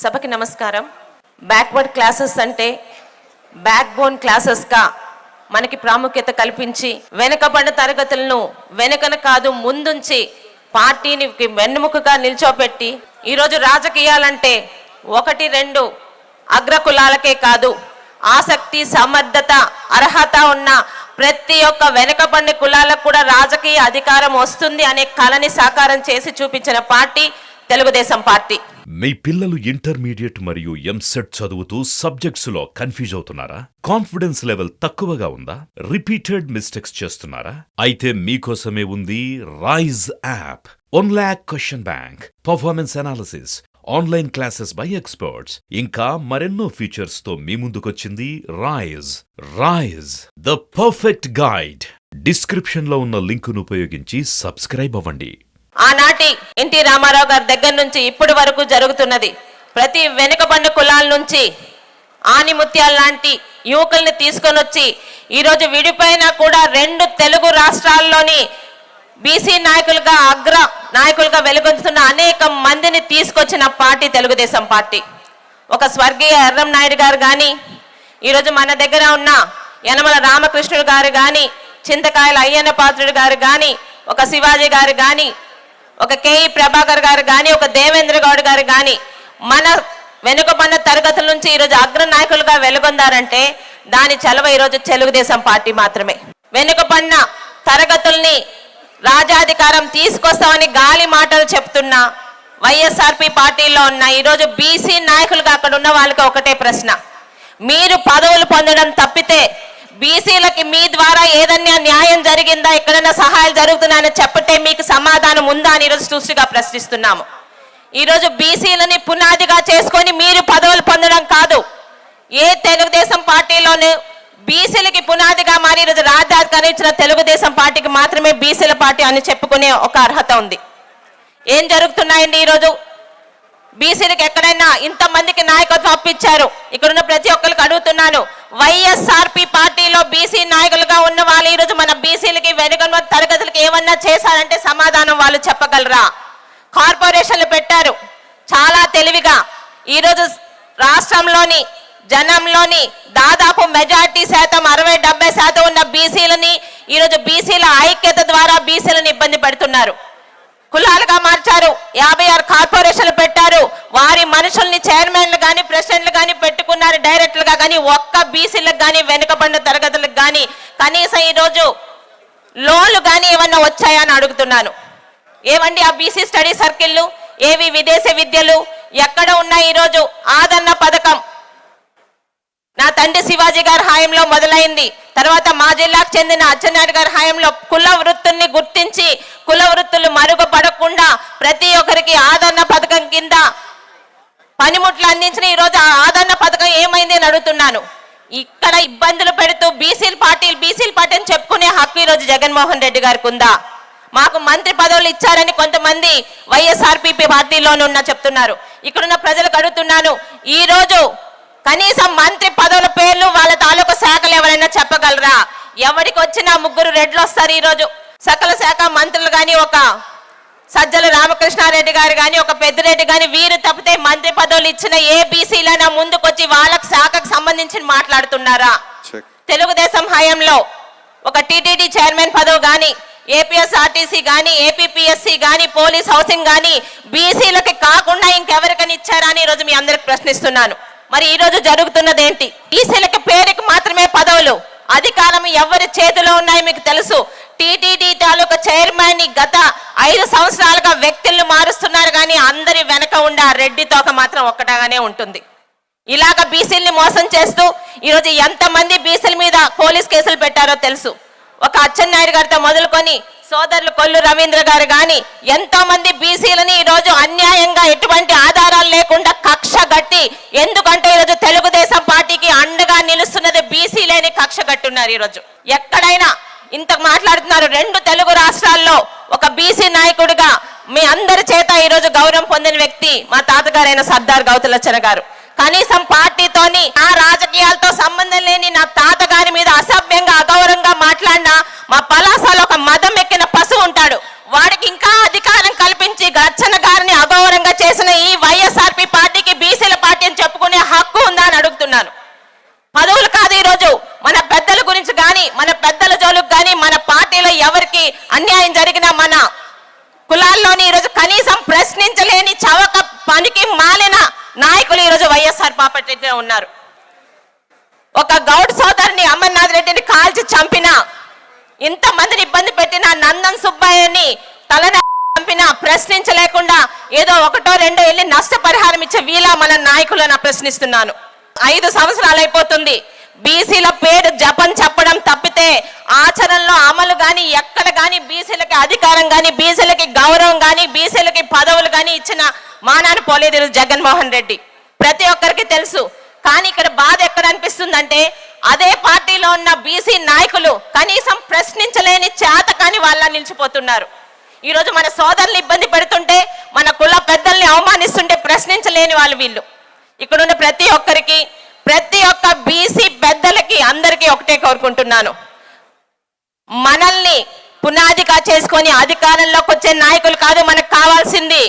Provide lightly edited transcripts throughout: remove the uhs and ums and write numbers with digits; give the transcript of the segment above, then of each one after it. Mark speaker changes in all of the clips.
Speaker 1: సభకి నమస్కారం. Backward classes అంటే బ్యాక్ బోన్ క్లాసెస్గా మనకి ప్రాముఖ్యత కల్పించి వెనుకబడిన తరగతులను వెనుకన కాదు ముందుంచి పార్టీని వెన్నుముకగా నిల్చోపెట్టి ఈరోజు రాజకీయాలంటే 1-2 అగ్రకులాలకే కాదు, ఆసక్తి, సమర్థత, అర్హత ఉన్న ప్రతి ఒక్క వెనుకబడిన కులాలకు కూడా రాజకీయ అధికారం వస్తుంది అనే కళని సాకారం చేసి చూపించిన పార్టీ తెలుగుదేశం పార్టీ.
Speaker 2: మీ పిల్లలు ఇంటర్మీడియట్ మరియు ఎంసెట్ చదువుతూ సబ్జెక్ట్స్ లో కన్ఫ్యూజ్ అవుతున్నారా? కాన్ఫిడెన్స్ లెవెల్ తక్కువగా ఉందా? రిపీటెడ్ మిస్టేక్స్ చేస్తున్నారా? అయితే మీకోసమే ఉంది rise app. 1 lakh question bank, performance analysis, online classes by experts, ఇంకా మరెన్నో ఫీచర్స్ తో మీ ముందుకొచ్చింది rise the perfect guide. Description లో ఉన్న లింకును ఉపయోగించి సబ్స్క్రైబ్ అవ్వండి.
Speaker 1: ఆనాటి ఎన్టీ రామారావు గారి దగ్గర నుంచి ఇప్పటి వరకు జరుగుతున్నది. ప్రతి వెనుకబడిన కులాల నుంచి ఆనిముత్యాల లాంటి యువకుల్ని తీసుకొని వచ్చి ఈరోజు విడిపోయినా కూడా 2 తెలుగు రాష్ట్రాల్లోని బీసీ నాయకులుగా అగ్ర నాయకులుగా వెలుగొందుతున్న అనేక మందిని తీసుకొచ్చిన పార్టీ తెలుగుదేశం పార్టీ. ఒక స్వర్గీయ ఎర్రం నాయుడు గారు కానీ, ఈరోజు మన దగ్గర ఉన్న యనమల రామకృష్ణుడు గారు కానీ, చింతకాయల అయ్యన్న పాత్రుడు గారు కానీ, ఒక శివాజీ గారు కానీ, ఒక కేఈ ప్రభాకర్ గారు కానీ, ఒక దేవేంద్ర గౌడ్ గారు కానీ మన వెనుకబడిన తరగతుల నుంచి ఈరోజు అగ్ర నాయకులుగా వెలుగొందారంటే దాని చలవ ఈరోజు తెలుగుదేశం పార్టీ మాత్రమే. వెనుకబడిన తరగతుల్ని రాజాధికారం తీసుకొస్తామని గాలి మాటలు చెప్తున్నా వైఎస్ఆర్పి పార్టీలో ఉన్న ఈరోజు బీసీ నాయకులుగా అక్కడ ఉన్న వాళ్ళకి ఒకటే ప్రశ్న, మీరు పదవులు పొందడం తప్పితే బీసీలకి మీ ద్వారా ఏదన్నా న్యాయం జరిగిందా, ఎక్కడైనా సహాయాలు జరుగుతున్నాయని చెప్పటే మీకు సమాధానం ఉందా అని ఈరోజు సూటిగా ప్రశ్నిస్తున్నాము. ఈరోజు బీసీలని పునాదిగా చేసుకొని మీరు పదవులు పొందడం కాదు, ఏ తెలుగుదేశం పార్టీలోనే బీసీలకి పునాదిగా మారి ఈరోజు రాజ్యాధికారం ఇచ్చిన తెలుగుదేశం పార్టీకి మాత్రమే బీసీల పార్టీ అని చెప్పుకునే ఒక అర్హత ఉంది. ఏం జరుగుతున్నాయండి ఈరోజు? బీసీలకు ఎక్కడైనా ఇంతమందికి నాయకత్వం అప్పించారు. ఇక్కడున్న ప్రతి ఒక్కరికి అడుగుతున్నాను, వైఎస్ఆర్పి పార్టీలో బీసీ నాయకులుగా ఉన్న వాళ్ళు ఈరోజు మన బీసీలకి వెనుకబడిన తరగతులకి ఏమన్నా చేశారంటే సమాధానం వాళ్ళు చెప్పగలరా? కార్పొరేషన్లు పెట్టారు చాలా తెలివిగా. ఈరోజు రాష్ట్రంలోని జనంలోని దాదాపు మెజార్టీ శాతం 60-70% ఉన్న బీసీలని ఈరోజు బీసీల ఐక్యత ద్వారా బీసీలను ఇబ్బంది పెడుతున్నారు. కులాలుగా మార్చారు, 56 కార్పొరేషన్లు పెట్టారు, వారి మనుషుల్ని చైర్మన్లు కానీ ప్రెసిడెంట్లు కానీ పెట్టుకున్నారు డైరెక్టర్లుగా. కానీ ఒక్క బీసీలకు కానీ వెనుకబడిన తరగతులకు కానీ కనీసం ఈరోజు లోన్లు కానీ ఏమన్నా వచ్చాయని అడుగుతున్నాను. ఏవండి ఆ బీసీ స్టడీ సర్కిళ్ళు, ఏవి విదేశీ విద్యలు ఎక్కడ ఉన్నాయి? ఈరోజు ఆదరణ పథకం నా తండ్రి శివాజీ గారి హాయంలో మొదలైంది. తర్వాత మా జిల్లాకు చెందిన అచ్చెన్నాయుడు గారి హాయంలో కుల వృత్తుల్ని గుర్తించి కుల వృత్తులు మరుగుపడకుండా ప్రతి ఒక్కరికి ఆదరణ పథకం కింద పనిముట్లు అందించిన ఈరోజు ఆ ఆదరణ పథకం ఏమైంది అని అడుగుతున్నాను. ఇక్కడ ఇబ్బందులు పెడుతూ బీసీల పార్టీ అని చెప్పుకునే హక్కు ఈరోజు జగన్మోహన్ రెడ్డి గారికి ఉందా? మాకు మంత్రి పదవులు ఇచ్చారని కొంతమంది వైఎస్ఆర్పీపీ పార్టీలోనే ఉన్న చెప్తున్నారు. ఇక్కడున్న ప్రజలకు అడుగుతున్నాను, ఈరోజు కనీసం మంత్రి పదవుల పేర్లు వాళ్ళ తాలూకు శాఖలు ఎవరైనా చెప్పగలరా? ఎవరికి వచ్చినా 3 రెడ్లు వస్తారు. ఈరోజు సకల శాఖ మంత్రులు కానీ, ఒక సజ్జల రామకృష్ణారెడ్డి గారు కానీ, ఒక పెద్దిరెడ్డి కానీ, వీరు తప్పితే మంత్రి పదవులు ఇచ్చిన ఏ బీసీలైనా ముందుకొచ్చి వాళ్ళకి శాఖకు సంబంధించి మాట్లాడుతున్నారా? తెలుగుదేశం హయాంలో ఒక టీటీడీ చైర్మన్ పదవి కానీ, ఏపీఎస్ఆర్టీసీ కానీ, ఏపీపీఎస్సీ కానీ, పోలీస్ హౌసింగ్ కానీ బీసీలకి కాకుండా ఇంకెవరికైనా ఇచ్చారా అని ఈరోజు మీ అందరికి ప్రశ్నిస్తున్నాను. మరి ఈరోజు జరుగుతున్నది ఏంటి? బీసీలకి పేరుకి మాత్రమే పదవులు, అధికారం ఎవరి చేతిలో ఉన్నాయో మీకు తెలుసు. టీటీడీ తాలూకా చైర్మన్ ని గత 5 సంవత్సరాలుగా వ్యక్తులను మారుస్తున్నారు, కానీ అందరి వెనక ఉండే ఆ రెడ్డి తోక మాత్రం ఒక్కటాగానే ఉంటుంది. ఇలాగ బీసీల్ని మోసం చేస్తూ ఈరోజు ఎంతమంది బీసీల మీద పోలీస్ కేసులు పెట్టారో తెలుసు. ఒక అచ్చెన్నాయుడు గారితో మొదలుకొని సోదరులు కొల్లు రవీంద్ర గారు కానీ ఎంతో మంది బీసీలని ఈరోజు అన్యాయంగా ఎటువంటి ఆధారాలు లేకుండా కక్ష గట్టి, ఎందుకంటే ఈరోజు తెలుగుదేశం పార్టీకి అండగా నిలుస్తున్నది బీసీలేని కక్ష గట్టున్నారు. ఈరోజు ఎక్కడైనా ఇంత మాట్లాడుతున్నారు. 2 తెలుగు రాష్ట్రాల్లో ఒక బీసీ నాయకుడిగా మీ అందరి చేత ఈరోజు గౌరవం పొందిన వ్యక్తి మా తాతగారైన సర్దార్ గౌతులచ్చన గారు. కనీసం పార్టీతోని ఆ రాజకీయాలతో సంబంధం లేని నా తాతగారి మీద అసభ్యంగా అగౌరవంగా మాట్లాడినా మా పలాసలో ఒక మదం ఎక్కిన పశువు ఉంటాడు, వాడికి ఇంకా అధికారం కల్పించి గచ్చన గారిని అగౌరవంగా చేసిన ఈ వైఎస్ఆర్పి పార్టీకి బీసీల కులాల్లోని ఈరోజు కనీసం ప్రశ్నించలేని చవక పనికి మాలిన నాయకులు ఈరోజు వైఎస్ఆర్ పాపరెడ్డిలో ఉన్నారు. ఒక గౌడ్ సోదరుని అమర్నాథ్ రెడ్డిని కాల్చి చంపిన, ఇంతమందిని ఇబ్బంది పెట్టిన నందన్ సుబ్బయ్యని తలన చంపిన ప్రశ్నించలేకుండా ఏదో ఒకటో రెండో వెళ్ళి నష్టపరిహారం ఇచ్చే వీలా మన నాయకులను ప్రశ్నిస్తున్నాను. 5 సంవత్సరాలు అయిపోతుంది. బీసీల పేరు జపం చెప్పడం తప్పితే ఆచరణలో అమలు గాని ఎక్కడ గాని బీసీలకి అధికారం గాని బీసీలకి గౌరవం గాని బీసీలకి పదవులు గాని ఇచ్చిన మానాన్ని పోలేదు జగన్మోహన్ రెడ్డి. ప్రతి ఒక్కరికి తెలుసు. కానీ ఇక్కడ బాధ ఎక్కడ అనిపిస్తుందంటే అదే పార్టీలో ఉన్న బీసీ నాయకులు కనీసం ప్రశ్నించలేని చేత కాని వాళ్ళ నిలిచిపోతున్నారు. ఈరోజు మన సోదరులు ఇబ్బంది పెడుతుంటే, మన కుల పెద్దల్ని అవమానిస్తుంటే ప్రశ్నించలేని వాళ్ళు వీళ్ళు. ఇక్కడున్న ప్రతి ఒక్కరికి, ప్రతి ఒక్క బీసీ పెద్దలకి అందరికీ ఒకటే కోరుకుంటున్నాను, మనల్ని పునాదిగా చేసుకొని అధికారంలోకి వచ్చే నాయకులు కాదు మనకు కావాల్సింది.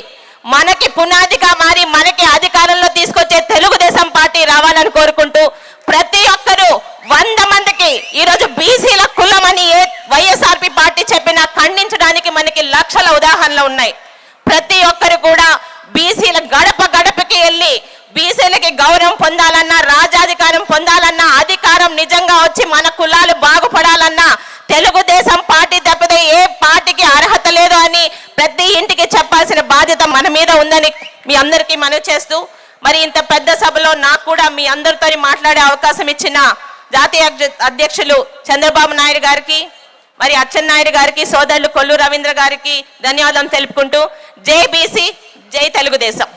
Speaker 1: మనకి పునాదిగా మారి మనకి అధికారంలో తీసుకొచ్చే తెలుగుదేశం పార్టీ రావాలని కోరుకుంటూ ప్రతి ఒక్కరూ 100 మందికి ఈరోజు బీసీల కులం అని వైఎస్ఆర్పీ పార్టీ చెప్పినా ఖండించడానికి మనకి లక్షల ఉదాహరణలు ఉన్నాయి. ప్రతి ఒక్కరు కూడా బీసీల గడప గడపకి వెళ్ళి బీసీలకి గౌరవం పొందాలన్నా, రాజాధికారం పొందాలన్నా, అధికారం నిజంగా వచ్చి మన కులాలు బాగుపడాలన్నా తెలుగుదేశం పార్టీ తప్పితే ఏ పార్టీకి అర్హత లేదు అని ప్రతి ఇంటికి చెప్పాల్సిన బాధ్యత మన మీద ఉందని మీ అందరికీ మనవి చేస్తూ, మరి ఇంత పెద్ద సభలో నాకు కూడా మీ అందరితో మాట్లాడే అవకాశం ఇచ్చిన జాతీయ అధ్యక్షులు చంద్రబాబు నాయుడు గారికి, మరి అచ్చెన్నాయుడు గారికి, సోదరులు కొల్లు రవీంద్ర గారికి ధన్యవాదాలు తెలుపుకుంటూ జై బీసీ, జై తెలుగుదేశం.